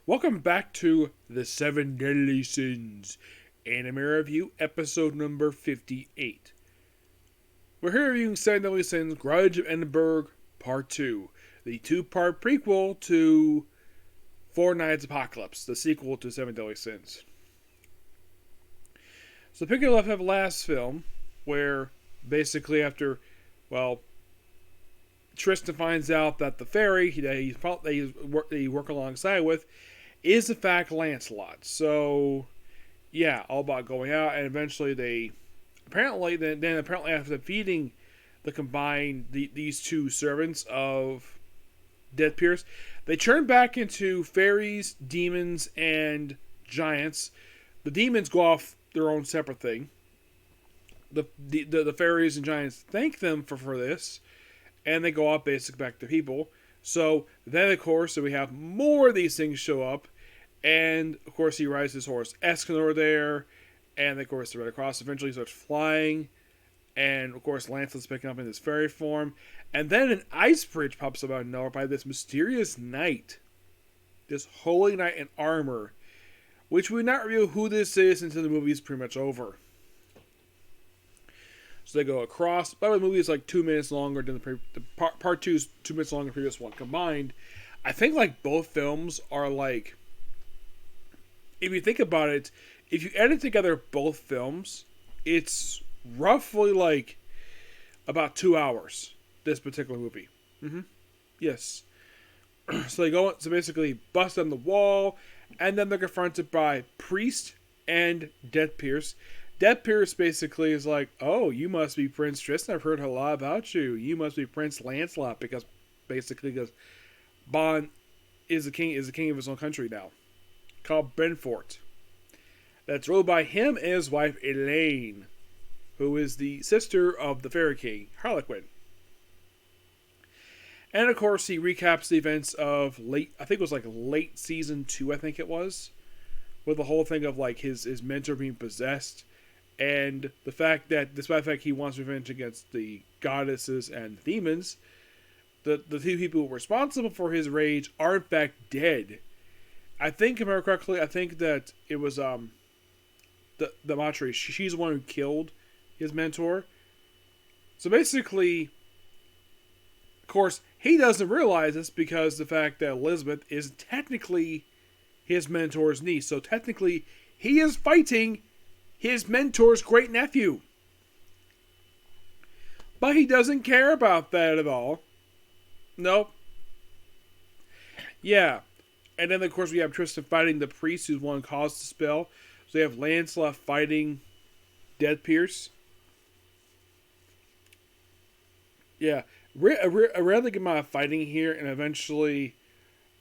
Welcome back to The Seven Deadly Sins, Anime Review, episode number 58. We're here reviewing Seven Deadly Sins, Grudge of Edinburgh, Part 2, the two-part prequel to Four Nights Apocalypse, the sequel to Seven Deadly Sins. So picking up at the last film, where basically after, Tristan finds out that the fairy that he work alongside with is in fact Lancelot. So, yeah, all about going out, and eventually apparently after defeating these two servants of Death Pierce, they turn back into fairies, demons, and giants. The demons go off their own separate thing. The fairies and giants thank them for this, and they go off basically back to people. So then, of course, we have more of these things show up, and of course he rides his horse Escanor there, and of course the Red Cross eventually starts flying, and of course Lancelot's picking up in his fairy form, and then an ice bridge pops up out of nowhere by this mysterious knight, this holy knight in armor, which we will not reveal who this is until the movie is pretty much over. So they go across. By the way, the movie is like 2 minutes longer than part 2 is 2 minutes longer than the previous one combined. I think like both films are like, if you think about it, if you edit together both films, it's roughly like about 2 hours. This particular movie. Yes. So basically bust down the wall, and then they're confronted by Priest and Death Pierce. Death Pierce basically is like, "Oh, you must be Prince Tristan. I've heard a lot about you. You must be Prince Lancelot," because Bond is the king of his own country now, called Brentford. That's ruled by him and his wife Elaine, who is the sister of the Fairy King, Harlequin. And of course, he recaps the events of late season 2, I think it was, with the whole thing of like his mentor being possessed. And the fact that, despite the fact he wants revenge against the goddesses and demons, the two people responsible for his rage are in fact dead. I think, if I remember correctly, I think that it was the Matri. She's the one who killed his mentor. So basically, of course, he doesn't realize this because the fact that Elizabeth is technically his mentor's niece. So technically, he is fighting his mentor's great nephew. But he doesn't care about that at all. Nope. Yeah. And then, of course, we have Tristan fighting the priest who's one who caused the spell. So we have Lancelot fighting Death Pierce. Yeah. A rather good amount of fighting here, and eventually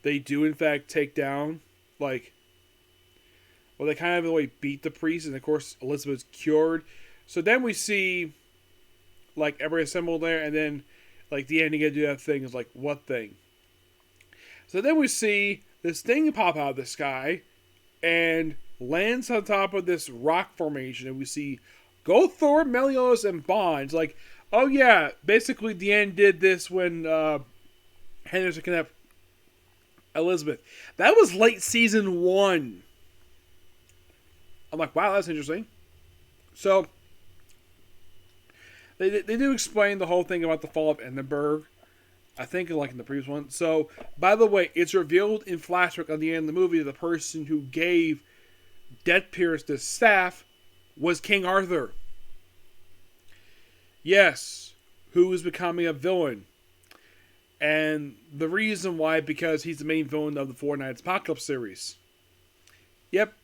they do, in fact, take down, they kind of in a way beat the priest, and of course Elizabeth's cured. So then we see everybody assembled there, and then the end you get to do that thing is what thing? So then we see this thing pop out of the sky and lands on top of this rock formation, and we see Gothor, Melios, and Bond. Oh yeah, basically Deanne did this when Henderson kidnapped Elizabeth. That was late season 1. I'm like, wow, that's interesting. So, they do explain the whole thing about the fall of Edinburgh. I think in the previous one. So, by the way, it's revealed in flashback on the end of the movie that the person who gave Death Pierce the staff was King Arthur. Yes, who is becoming a villain. And the reason why, because he's the main villain of the Four Nights Apocalypse series. Yep.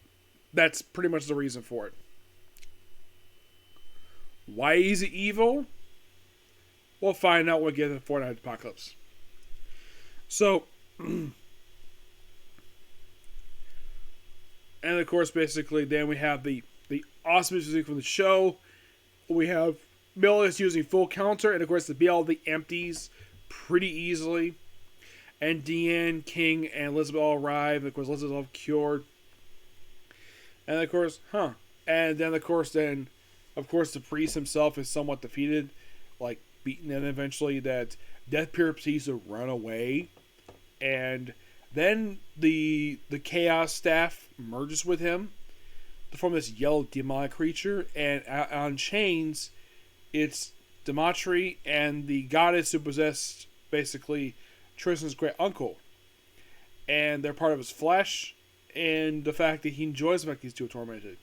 That's pretty much the reason for it. Why is he evil? We'll find out when we get to the Four Nights Apocalypse. So, and of course, basically, then we have the awesome music from the show. We have Millis using full counter, and of course, to be all the empties pretty easily. And Deanne, King, and Elizabeth all arrive. Of course, Elizabeth's all cured. And of course, And then, of course, the priest himself is somewhat defeated, beaten, and eventually that Death Pierce proceeds to run away. And Then the Chaos staff merges with him to form this yellow demonic creature, and on chains, it's Demetri and the goddess who possessed basically Tristan's great uncle, and they're part of his flesh, and the fact that he enjoys the fact these two are tormented.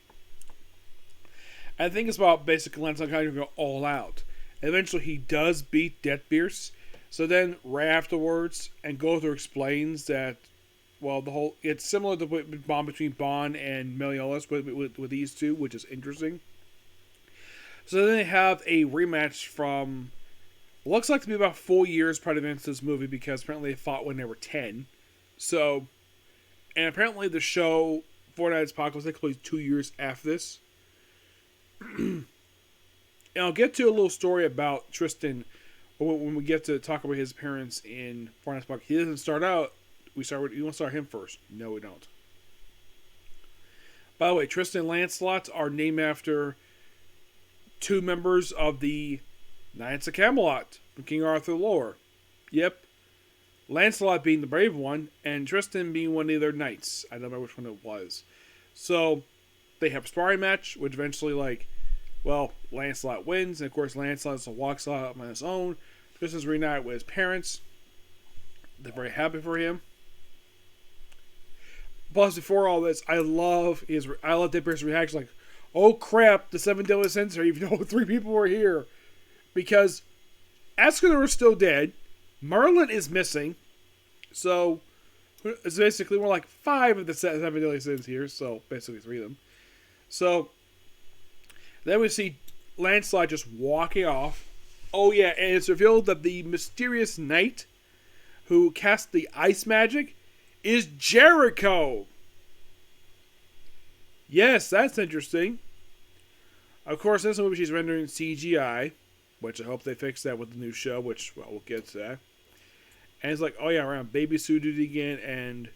And the thing is about basically Lancelot kind of go all out. And eventually he does beat Deathbeard. So then right afterwards, and Gothar explains that, well, it's similar to the bond between Bond and Meliodas with these two, which is interesting. So then they have a rematch from, looks like to be about 4 years prior to the events of this movie, because apparently they fought when they were 10. So, and apparently the show, Four Nights Apocalypse, takes place 2 years after this. And I'll get to a little story about Tristan when we get to talk about his appearance in Four Nights Apocalypse. He doesn't start out, you want to start him first. No, we don't. By the way, Tristan and Lancelot are named after two members of the Knights of Camelot from King Arthur lore. Yep. Lancelot being the brave one, and Tristan being one of their knights. I don't remember which one it was. So, they have a sparring match, which eventually, Lancelot wins, and of course Lancelot walks out on his own. Tristan's reunited with his parents. They're very happy for him. Plus, before all this, I love Deathbeard's reaction, like, oh crap, the 7 deadly sins are, even though 3 people were here. Because Escanor is still dead. Merlin is missing. So, it's basically more like 5 of the 7 deadly sins here. So, basically 3 of them. So, then we see Lancelot just walking off. Oh yeah, and it's revealed that the mysterious knight who cast the ice magic is Jericho. Yes, that's interesting. Of course, in this movie she's rendering CGI, which I hope they fix that with the new show, which, well, we'll get to that. And it's like, oh yeah, we're on babysuit duty again, and,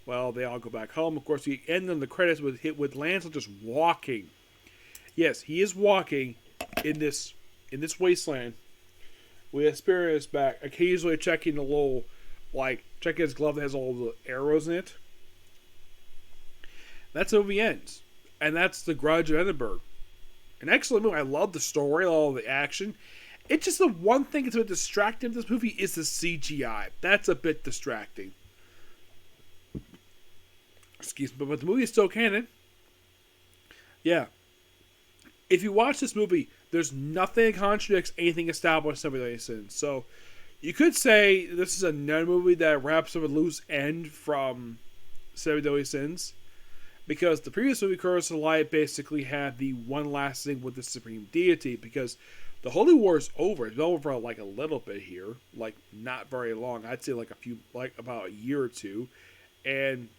well, they all go back home. Of course, the end of the credits with Lancelot just walking. Yes, he is walking in this wasteland with his spirit is back, occasionally checking the little, checking his glove that has all the arrows in it. That's how the movie ends. And that's The Grudge of Edinburgh. An excellent movie. I love the story, all the action. It's just the one thing that's a bit distracting in this movie is the CGI. That's a bit distracting. Excuse me, but the movie is still canon. Yeah. If you watch this movie, there's nothing that contradicts anything established in 7 Deadly Sins. So, you could say this is another movie that wraps up a loose end from 7 Deadly Sins. Because the previous movie, Curse of Light, basically had the one last thing with the Supreme Deity. Because the Holy War is over. It's been over for a little bit here. Not very long. I'd say about a year or two. And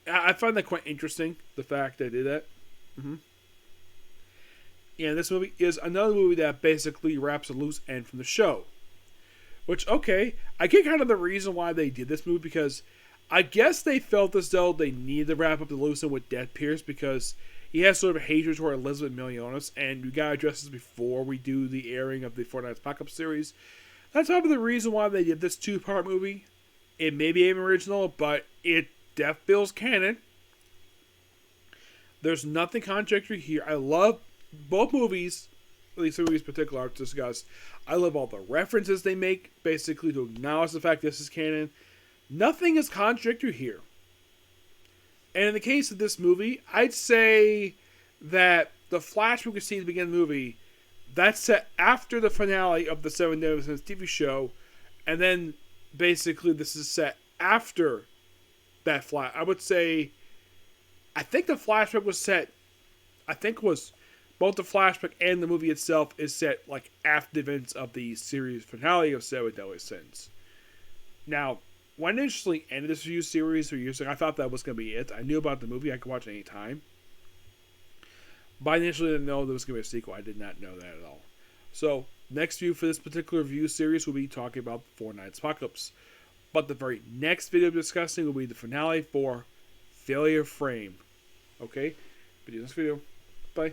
I find that quite interesting, the fact they did that. Mm-hmm. And this movie is another movie that basically wraps a loose end from the show. Which, okay, I get kind of the reason why they did this movie, because I guess they felt as though they needed to wrap up the loose end with Deathbeard, because he has sort of a hatred toward Elizabeth Milionis, and we gotta address this before we do the airing of the Four Nights Apocalypse series. That's probably the reason why they did this 2-part movie. It may be even original, but it feels canon. There's nothing contradictory here. I love both movies, at least the movies in particular I've discussed. I love all the references they make, basically to acknowledge the fact this is canon. Nothing is contradictory here. And in the case of this movie, I'd say that the flashback we see at the beginning of the movie, that's set after the finale of the 7 Deadly Sins TV show, and then basically this is set after that flash. I would say, I think the flashback was set, both the flashback and the movie itself is set after the events of the series finale of 7 Deadly Sins. Now, when I initially ended this review series 3 years ago, I thought that was going to be it. I knew about the movie. I could watch it any time. But I initially didn't know there was going to be a sequel. I did not know that at all. So, next view for this particular review series will be talking about Four Nights Apocalypse. But the very next video discussing will be the finale for Failure Frame. Okay? See you in this video. Bye.